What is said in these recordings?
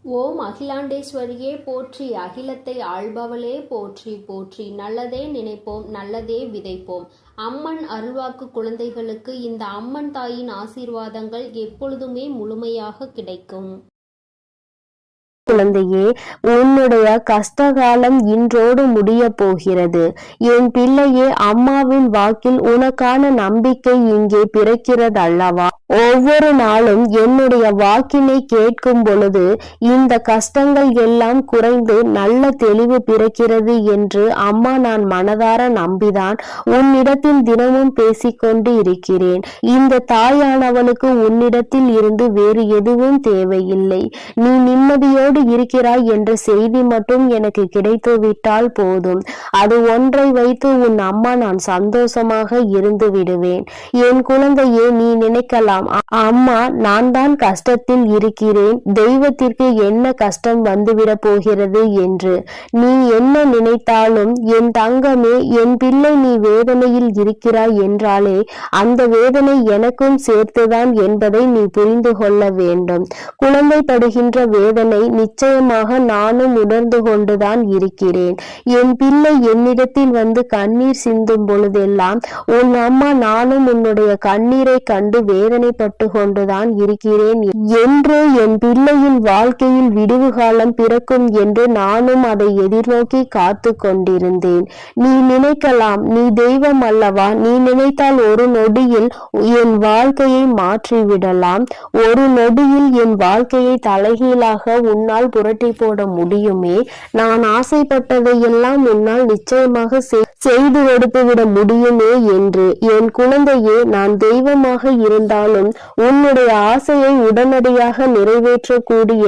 ஓம் அகிலாண்டேஸ்வரியே போற்றி, அகிலத்தை ஆள்பவளே போற்றி போற்றி. நல்லதே நினைப்போம், நல்லதே விதைப்போம். அம்மன் அருள்வாக்கு குழந்தைகளுக்கு இந்த அம்மன் தாயின் ஆசீர்வாதங்கள் எப்பொழுதுமே முழுமையாக கிடைக்கும். குழந்தையே, உன்னுடைய கஷ்டகாலம் இன்றோடு முடிய போகிறது. என் பிள்ளையே, அம்மாவின் வாக்கில் உனக்கான நம்பிக்கை இங்கே பிறக்கிறது அல்லவா? ஒவ்வொரு நாளும் என்னுடைய வாக்கினை கேட்கும் பொழுது இந்த கஷ்டங்கள் எல்லாம் குறைந்து நல்ல தெளிவு பிறக்கிறது என்று அம்மா நான் மனதார நம்பிதான் உன்னிடத்தில் தினமும் பேசிக்கொண்டு இருக்கிறேன். இந்த தாயானவளுக்கு உன்னிடத்தில் இருந்து வேறு எதுவும் தேவையில்லை. நீ நிம்மதியோடு இருக்கிறாய் என்ற செய்தி மட்டும் எனக்கு கிடைத்து விட்டால் போதும். அது ஒன்றை வைத்து உன் அம்மா நான் சந்தோஷமாக இருந்து விடுவேன். என் குழந்தையே, நீ நினைக்கலாம், அம்மா நான் தான் கஷ்டத்தில் இருக்கிறேன், தெய்வத்திற்கு என்ன கஷ்டம் வந்துவிட போகிறது என்று. நீ என்ன நினைத்தாலும் என் தங்கமே, என் பிள்ளை நீ வேதனையில் இருக்கிறாய் என்றாலே அந்த வேதனை எனக்கும் சேர்த்துதான் என்பதை நீ புரிந்து கொள்ள வேண்டும். குழந்தை படுகின்ற வேதனை நிச்சயமாக நானும் உணர்ந்து கொண்டுதான் இருக்கிறேன். என் பிள்ளை என்னிடத்தில் வந்து கண்ணீர் சிந்தும் பொழுதெல்லாம் உன் அம்மா நானும் உன்னுடைய கண்ணீரை கண்டு வேதனைப்பட்டு கொண்டுதான் இருக்கிறேன் என்று, என் பிள்ளையின் வாழ்க்கையில் விடுவு காலம் பிறக்கும் என்று நானும் அதை எதிர்நோக்கி காத்து கொண்டிருந்தேன். நீ நினைக்கலாம், நீ தெய்வம் அல்லவா, நீ நினைத்தால் ஒரு நொடியில் என் வாழ்க்கையை மாற்றிவிடலாம், ஒரு நொடியில் என் வாழ்க்கையை தலைகீழாக உன்னால் புரட்டி போட முடியுமே, நான் ஆசைப்பட்டதை எல்லாம் உன்னால் நிச்சயமாக செய்து கொடுத்துவிட முடியுமே என்று. என் குழந்தையே, நான் தெய்வமாக இருந்தாலும் உன்னுடைய ஆசையை உடனடியாக நிறைவேற்றக்கூடிய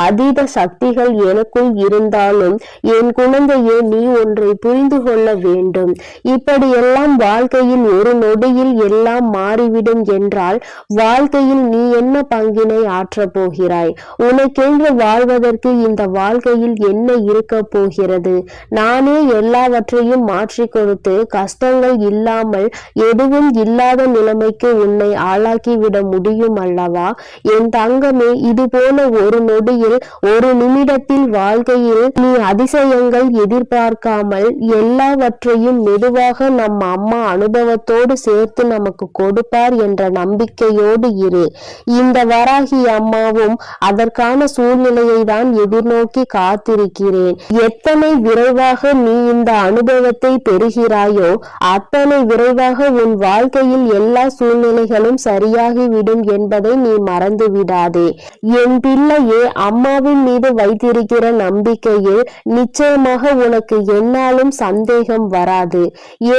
அதீத சக்திகள் எனக்குள் இருந்தாலும் என் குழந்தையே, நீ ஒன்றை புரிந்து கொள்ள வேண்டும். இப்படியெல்லாம் வாழ்க்கையில் ஒரு நொடியில் எல்லாம் மாறிவிடும் என்றால் வாழ்க்கையில் நீ என்ன பங்கினை ஆற்றப் போகிறாய்? உனக்கென்று வாழ்வதற்கு இந்த வாழ்க்கையில் என்ன இருக்க போகிறது? நானே எல்லாவற்றையும் மாற்றி கொடுத்து கஷ்டங்கள் இல்லாமல் எதுவும் இல்லாத நிலைமைக்கு உன்னை ஆளாக்கிவிட முடியும் அல்லவா? என் தங்கமே, இது போல ஒரு நொடியில் ஒரு நிமிடத்தில் வாழ்க்கையில் நீ அதிசயங்கள் எதிர்பார்க்காமல் எல்லாவற்றையும் மெதுவாக நம் அம்மா அனுபவத்தோடு சேர்த்து நமக்கு கொடுப்பார் என்ற நம்பிக்கையோடு இரு. இந்த வராகி அம்மாவும் அதற்கான சூழ்நிலையை தான் எதிர்நோக்கி காத்திருக்கிறேன். எத்தனை விரைவாக நீ இந்த அனுபவத்தை பெறுகிறாயோ அத்தனை விரைவாக உன் வாழ்க்கையில் எல்லா சூழ்நிலைகளும் சரியாகிவிடும் என்பதை நீ மறந்து விடாதே. என் பிள்ளையே, அம்மாவின் மீது வைத்திருக்கிற நம்பிக்கையில் நிச்சயமாக உனக்கு என்னாலும் சந்தேகம் வராது.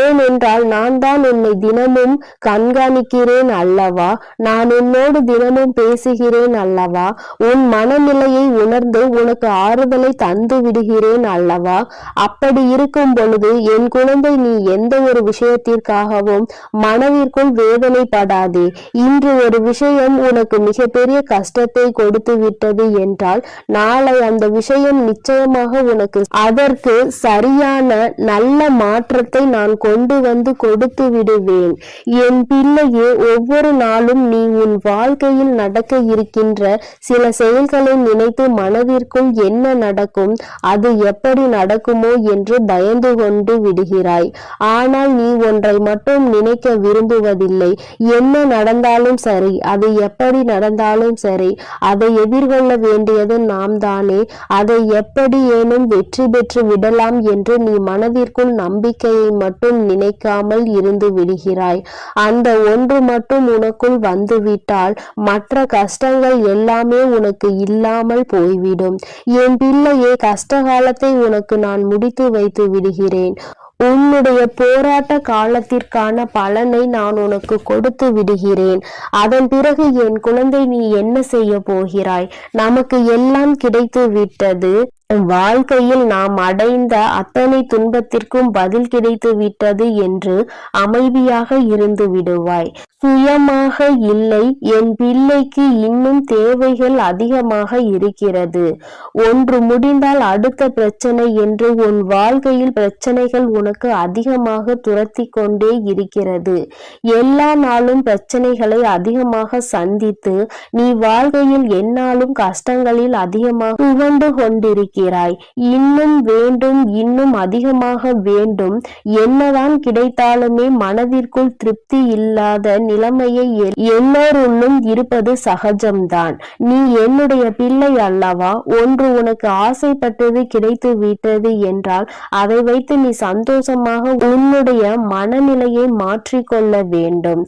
ஏனென்றால் நான் தான் உன்னை தினமும் கண்காணிக்கிறேன் அல்லவா, நான் உன்னோடு தினமும் பேசுகிறேன் அல்லவா, உன் மனநிலையை உணர்ந்து உனக்கு ஆறுதலை தந்து விடுகிறேன் அல்லவா. அப்படி இருக்கும் பொழுது என் குழந்தை, நீ எந்த ஒரு விஷயத்திற்காகவும் மனதிற்குள் வேதனைப்படாதே. இன்று ஒரு விஷயம் உனக்கு மிகப்பெரிய கஷ்டத்தை கொடுத்து விட்டது என்றால் நாளை அந்த விஷயம் நிச்சயமாக உனக்கு அதற்கு சரியான நல்ல மாற்றத்தை நான் கொண்டு வந்து கொடுத்து விடுவேன். என் பிள்ளையே, ஒவ்வொரு நாளும் நீ உன் வாழ்க்கையில் நடக்க இருக்கின்ற சில செயல்களை நினைத்து மனதிற்குள் என்ன நடக்கும், அது எப்படி நடக்குமோ என்று பயந்து கொண்டு விடுகிறாய். ஆனால் நீ ஒன்றை மட்டும் நினைக்க விரும்புவதில்லை. என்ன நடந்தாலும் சரி, அது எப்படி நடந்தாலும் சரி, அதை எதிர்கொள்ள வேண்டியது நாம் தானே. அதை எப்படி ஏனும் வெற்றி பெற்று விடலாம் என்று நீ மனதிற்குள் நம்பிக்கையை மட்டும் நினைக்காமல் இருந்து விடுகிறாய். அந்த ஒன்று மட்டும் உனக்குள் வந்துவிட்டால் மற்ற கஷ்டங்கள் எல்லாமே உனக்கு இல்லாமல் போய்விடும். என் பிள்ளையே, கஷ்ட காலத்தை உனக்கு நான் முடித்து வைத்து விடுகிறேன். உன்னுடைய போராட்ட காலத்திற்கான பலனை நான் உனக்கு கொடுத்து விடுகிறேன். அதன் பிறகு என் குழந்தை, நீ என்ன செய்ய போகிறாய்? நமக்கு எல்லாம் கிடைத்து விட்டது. வாழ்க்கையில் நாம் அடைந்த அத்தனை துன்பத்திற்கும் பதில் கிடைத்து விட்டது என்று அமைதியாக இருந்து விடுவாய். சுயமாக இல்லை, என் பிள்ளைக்கு இன்னும் தேவைகள் அதிகமாக இருக்கிறது. ஒன்று முடிந்தால் அடுத்த பிரச்சனை என்று உன் வாழ்க்கையில் பிரச்சனைகள் உனக்கு அதிகமாக துரத்தி கொண்டே இருக்கிறது. எல்லா நாளும் பிரச்சனைகளை அதிகமாக சந்தித்து நீ வாழ்க்கையில் எந்நாளும் கஷ்டங்களில் அதிகமாக புகண்டு கொண்டிருக்கிறாய். இன்னும் வேண்டும், இன்னும் அதிகமாக வேண்டும். என்னதான் கிடைத்தாலுமே மனதிற்குள் திருப்தி இல்லாத நிலைமையை எல்லோருள்ளும் இருப்பது சகஜம்தான். நீ என்னுடைய பிள்ளை அல்லவா? ஒன்று உனக்கு ஆசைப்பட்டது கிடைத்து விட்டது என்றால் அதை வைத்து நீ சந்தோஷமாக உன்னுடைய மனநிலையை மாற்றிக்கொள்ள வேண்டும்.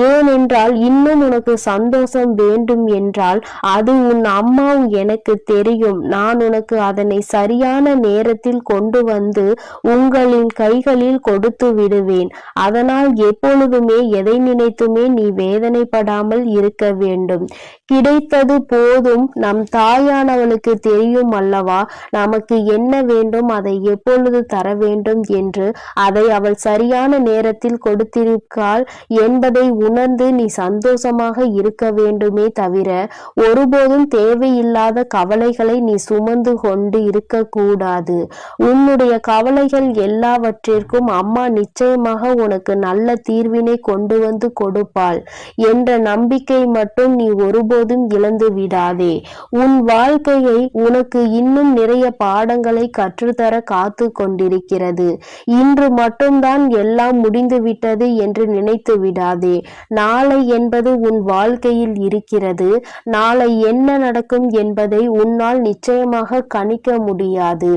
ஏனென்றால் இன்னும் உனக்கு சந்தோஷம் வேண்டும் என்றால் அது உன் அம்மா எனக்கு தெரியும். நான் உனக்கு அதனை சரியான நேரத்தில் கொண்டு வந்து உங்களின் கைகளில் கொடுத்து விடுவேன். அதனால் எப்பொழுதுமே எதை நினைத்துமே நீ வேதனைப்படாமல் இருக்க வேண்டும். கிடைத்தது போதும். நம் தாயானவளுக்கு தெரியும் அல்லவா நமக்கு என்ன வேண்டும், அதை எப்பொழுது தர வேண்டும் என்று. அதை அவள் சரியான நேரத்தில் கொடுத்திருக்காள் என்பதை உணர்ந்து நீ சந்தோஷமாக இருக்க வேண்டுமே தவிர ஒருபோதும் தேவையில்லாத கவலைகளை நீ சுமந்து கொண்டு இருக்கக்கூடாது. உன்னுடைய கவலைகள் எல்லாவற்றிற்கும் அம்மா நிச்சயமாக உனக்கு நல்ல தீர்வினை கொண்டு வந்து கொடுப்பாள் என்ற நம்பிக்கை மட்டும் நீ ஒருபோதும் இழந்து விடாதே. உன் வாழ்க்கையை உனக்கு இன்னும் நிறைய பாடங்களை கற்றுத்தர காத்து கொண்டிருக்கிறது. இன்று மட்டும்தான் எல்லாம் முடிந்து விட்டது என்று நினைத்து விடாதே. நாளை என்பது உன் வாழ்க்கையில் இருக்கிறது. நாளை என்ன நடக்கும் என்பதை உன்னால் நிச்சயமாக கணிக்க முடியாது.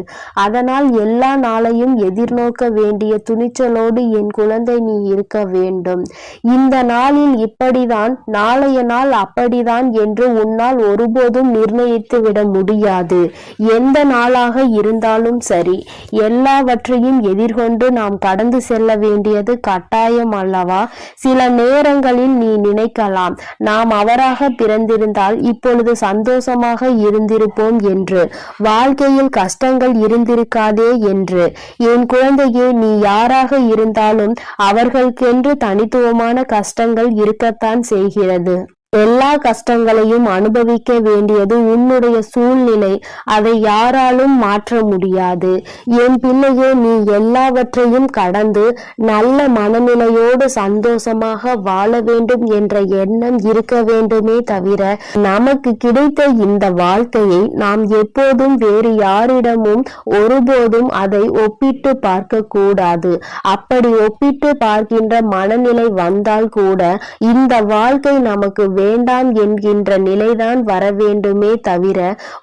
அதனால் எல்லா நாளையும் எதிர்நோக்க வேண்டிய துணிச்சலோடு என் குழந்தை நீ இருக்க வேண்டும். இந்த நாளில் இப்படிதான், நாளைய நாள் அப்படிதான் என்று உன்னால் ஒருபோதும் நிர்ணயித்து விட முடியாது. எந்த நாளாக இருந்தாலும் சரி, எல்லாவற்றையும் எதிர்கொண்டு நாம் கடந்து செல்ல வேண்டியது கட்டாயம் அல்லவா? சில நேரங்களில் நீ நினைக்கலாம், நாம் அவராக பிறந்திருந்தால் இப்பொழுது சந்தோஷமாக இருந்திருப்போம் என்று, வாழ்க்கையில் கஷ்டங்கள் இருந்திருக்காதே என்று. என் குழந்தையே, நீ யாராக இருந்தாலும் அவர்களுக்கென்று தனித்துவமான கஷ்டங்கள் இருக்கத்தான் செய்கிறது. எல்லா கஷ்டங்களையும் அனுபவிக்க வேண்டியது உன்னுடைய சூழ்நிலை. அதை யாராலும் மாற்ற முடியாது. என் பிள்ளையே, நீ எல்லாவற்றையும் கடந்து நல்ல மனநிலையோடு சந்தோஷமாக வாழ வேண்டும் என்ற எண்ணம் இருக்க வேண்டுமே தவிர நமக்கு கிடைத்த இந்த வாழ்க்கையை நாம் எப்போதும் வேறு யாரிடமும் ஒருபோதும் அதை ஒப்பிட்டு பார்க்க கூடாது. அப்படி ஒப்பிட்டு பார்க்கின்ற மனநிலை வந்தால் கூட இந்த வாழ்க்கை நமக்கு வேண்டாம் என்கின்ற நிலைதான் வர வேண்டுமே தவிர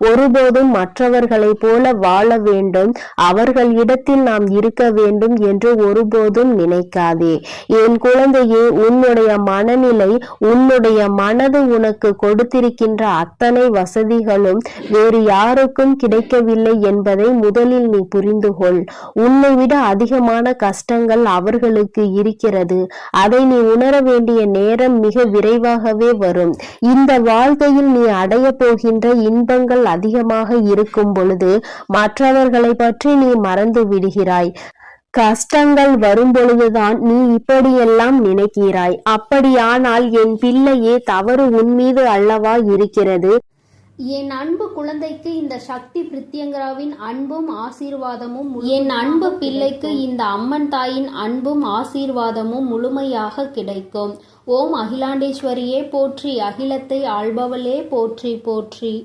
ஒருபோதும் மற்றவர்களைப் போல வாழ வேண்டும், அவர்களிடத்தில் நாம் இருக்க வேண்டும் என்று ஒருபோதும் நினைக்காதே. என் குழந்தையே, உன்னுடைய மனநிலை, உன்னுடைய மனது உனக்கு கொடுத்திருக்கின்ற அத்தனை வசதிகளும் வேறு யாருக்கும் கிடைக்கவில்லை என்பதை முதலில் நீ புரிந்து கொள். உன்னை விட அதிகமான கஷ்டங்கள் அவர்களுக்கு இருக்கிறது. அதை நீ உணர வேண்டிய நேரம் மிக விரைவாகவே வரும். இந்த வாழ்க்கையில் நீ அடைய போகின்ற இன்பங்கள் அதிகமாக இருக்கும் பொழுது மற்றவர்களை பற்றி நீ மறந்து விடுகிறாய். கஷ்டங்கள் வரும் பொழுதுதான் நீ இப்படியெல்லாம் நினைக்கிறாய். அப்படியானால் என் பிள்ளையே, தவறு உன் மீது அல்லவா இருக்கிறது? என் அன்பு குழந்தைக்கு இந்த சக்தி பிரித்யங்கராவின் அன்பும் ஆசீர்வாதமும், என் அன்பு பிள்ளைக்கு இந்த அம்மன் தாயின் அன்பும் ஆசீர்வாதமும் முழுமையாக கிடைக்கும். ஓம் அகிலாண்டேஸ்வரியே போற்றி, அகிலத்தை ஆள்பவளே போற்றி போற்றி.